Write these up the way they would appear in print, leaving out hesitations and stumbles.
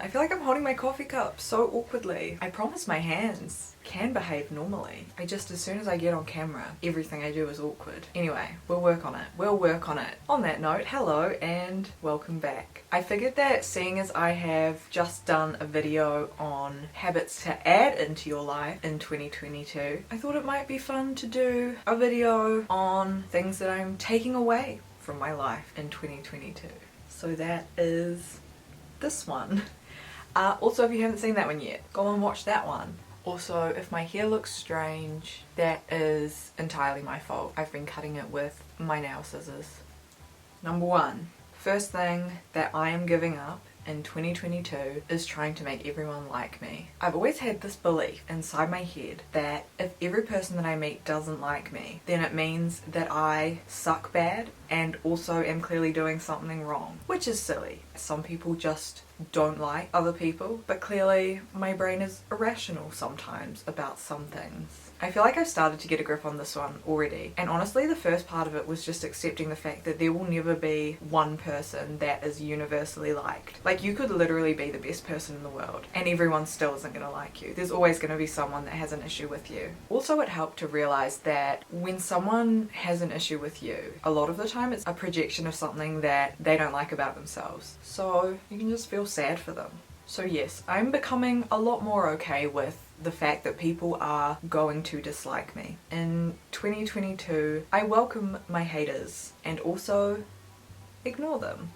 I feel like I'm holding my coffee cup so awkwardly. I promise my hands can behave normally. As soon as I get on camera, everything I do is awkward. Anyway, we'll work on it. We'll work on it. On that note, hello and welcome back. I figured that seeing as I have just done a video on habits to add into your life in 2022, I thought it might be fun to do a video on things that I'm taking away from my life in 2022. So that is this one. Also, if you haven't seen that one yet, go and watch that one. Also, if my hair looks strange, that is entirely my fault. I've been cutting it with my nail scissors. Number one, first thing that I am giving up in 2022 is trying to make everyone like me. I've always had this belief inside my head that if every person that I meet doesn't like me, then it means that I suck bad and also am clearly doing something wrong, which is silly. Some people just don't like other people, but clearly my brain is irrational sometimes about some things. I feel like I've started to get a grip on this one already, and honestly the first part of it was just accepting the fact that there will never be one person that is universally liked. Like, you could literally be the best person in the world and everyone still isn't going to like you. There's always going to be someone that has an issue with you. Also, it helped to realize that when someone has an issue with you, a lot of the time it's a projection of something that they don't like about themselves. So you can just feel sad for them. So yes, I'm becoming a lot more okay with the fact that people are going to dislike me. In 2022, I welcome my haters and also ignore them.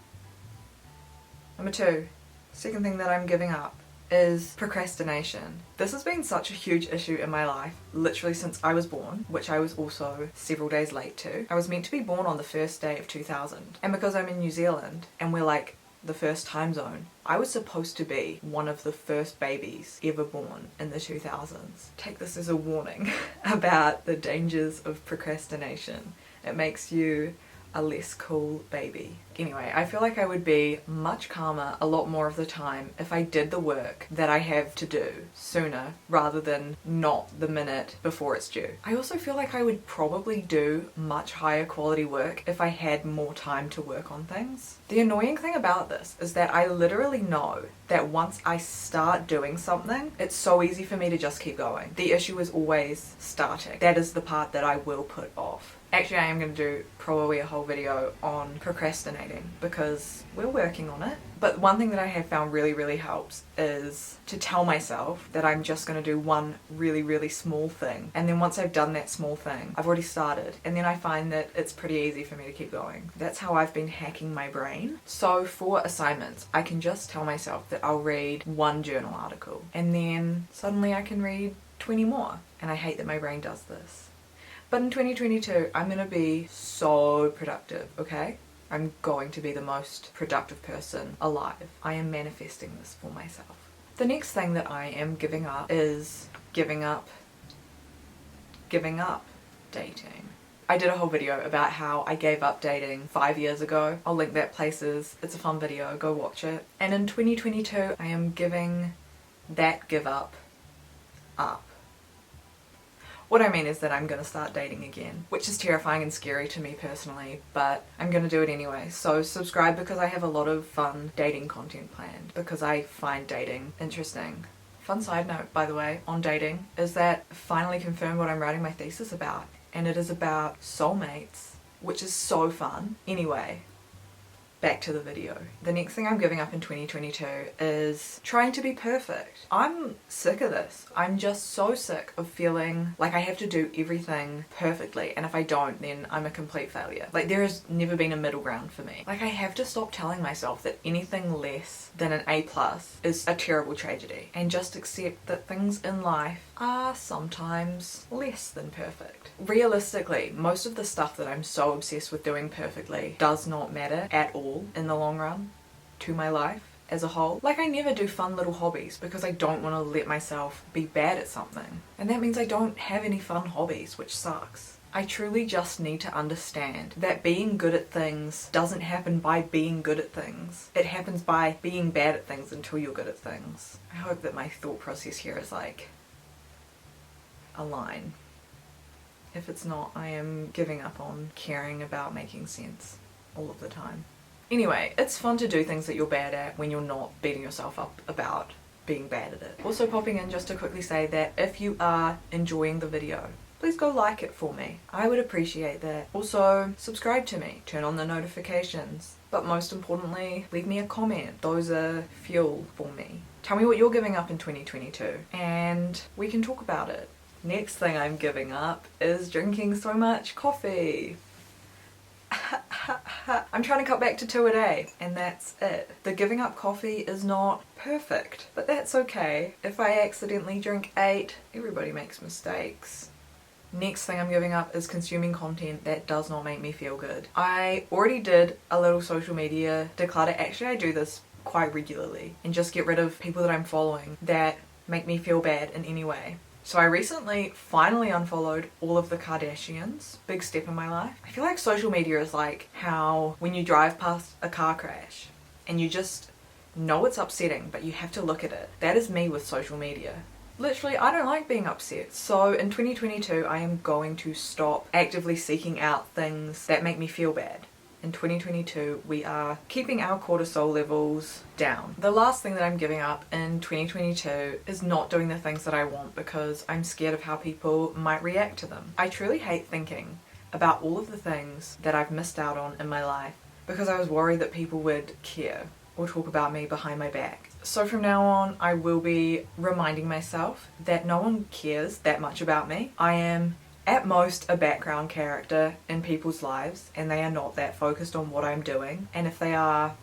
Number two, second thing that I'm giving up is procrastination. This has been such a huge issue in my life, literally since I was born, which I was also several days late to. I was meant to be born on the first day of 2000, and because I'm in New Zealand and we're like the first time zone, I was supposed to be one of the first babies ever born in the 2000s. Take this as a warning about the dangers of procrastination. It makes you a less cool baby. Anyway, I feel like I would be much calmer a lot more of the time if I did the work that I have to do sooner rather than not the minute before it's due. I also feel like I would probably do much higher quality work if I had more time to work on things. The annoying thing about this is that I literally know that once I start doing something, it's so easy for me to just keep going. The issue is always starting. That is the part that I will put off. Actually, I am going to do probably a whole video on procrastinating because we're working on it. But one thing that I have found really helps is to tell myself that I'm just going to do one really small thing. And then once I've done that small thing, I've already started. And then I find that it's pretty easy for me to keep going. That's how I've been hacking my brain. So for assignments, I can just tell myself that I'll read one journal article. And then suddenly I can read 20 more. And I hate that my brain does this. But in 2022, I'm going to be so productive, okay? I'm going to be the most productive person alive. I am manifesting this for myself. The next thing that I am giving up is giving up dating. I did a whole video about how I gave up dating 5 years ago. I'll link that places. It's a fun video, go watch it. And in 2022, I am giving that give up. What I mean is that I'm going to start dating again, which is terrifying and scary to me personally, but I'm going to do it anyway. So subscribe because I have a lot of fun dating content planned because I find dating interesting. Fun side note, by the way, on dating is that I finally confirmed what I'm writing my thesis about, and it is about soulmates, which is so fun. Anyway, back to the video. The next thing I'm giving up in 2022 is trying to be perfect. I'm sick of this. I'm just so sick of feeling like I have to do everything perfectly, and if I don't, then I'm a complete failure. Like, there has never been a middle ground for me. Like, I have to stop telling myself that anything less than an A+ is a terrible tragedy, and just accept that things in life are sometimes less than perfect. Realistically, most of the stuff that I'm so obsessed with doing perfectly does not matter at all in the long run to my life as a whole. Like, I never do fun little hobbies because I don't want to let myself be bad at something. And that means I don't have any fun hobbies, which sucks. I truly just need to understand that being good at things doesn't happen by being good at things. It happens by being bad at things until you're good at things. I hope that my thought process here is like a line. If it's not, I am giving up on caring about making sense all of the time. Anyway, it's fun to do things that you're bad at when you're not beating yourself up about being bad at it. Also popping in just to quickly say that if you are enjoying the video, please go like it for me. I would appreciate that. Also, subscribe to me, turn on the notifications, but most importantly, leave me a comment. Those are fuel for me. Tell me what you're giving up in 2022 and we can talk about it. Next thing I'm giving up is drinking so much coffee. I'm trying to cut back to 2 a day and that's it. The giving up coffee is not perfect, but that's okay. If I accidentally drink 8, everybody makes mistakes. Next thing I'm giving up is consuming content that does not make me feel good. I already did a little social media declutter. Actually, I do this quite regularly and just get rid of people that I'm following that make me feel bad in any way. So I recently finally unfollowed all of the Kardashians. Big step in my life. I feel like social media is like how when you drive past a car crash and you just know it's upsetting but you have to look at it. That is me with social media. Literally, I don't like being upset. So in 2022, I am going to stop actively seeking out things that make me feel bad. In 2022, we are keeping our cortisol levels down. The last thing that I'm giving up in 2022 is not doing the things that I want because I'm scared of how people might react to them. I truly hate thinking about all of the things that I've missed out on in my life because I was worried that people would care or talk about me behind my back. So from now on, I will be reminding myself that no one cares that much about me. I am at most a background character in people's lives and they are not that focused on what I'm doing, and if they are,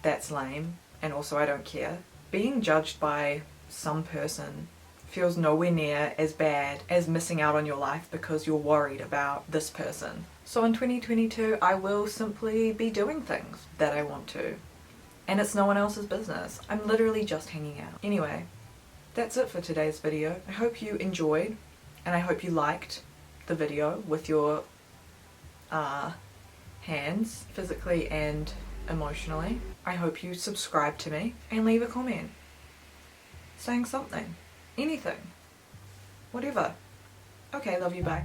that's lame, and also I don't care. Being judged by some person feels nowhere near as bad as missing out on your life because you're worried about this person. So in 2022 I will simply be doing things that I want to, and it's no one else's business. I'm literally just hanging out. Anyway, that's it for today's video. I hope you enjoyed and I hope you liked the video with your hands, physically and emotionally. I hope you subscribe to me and leave a comment saying something, anything, whatever. Okay, love you, bye.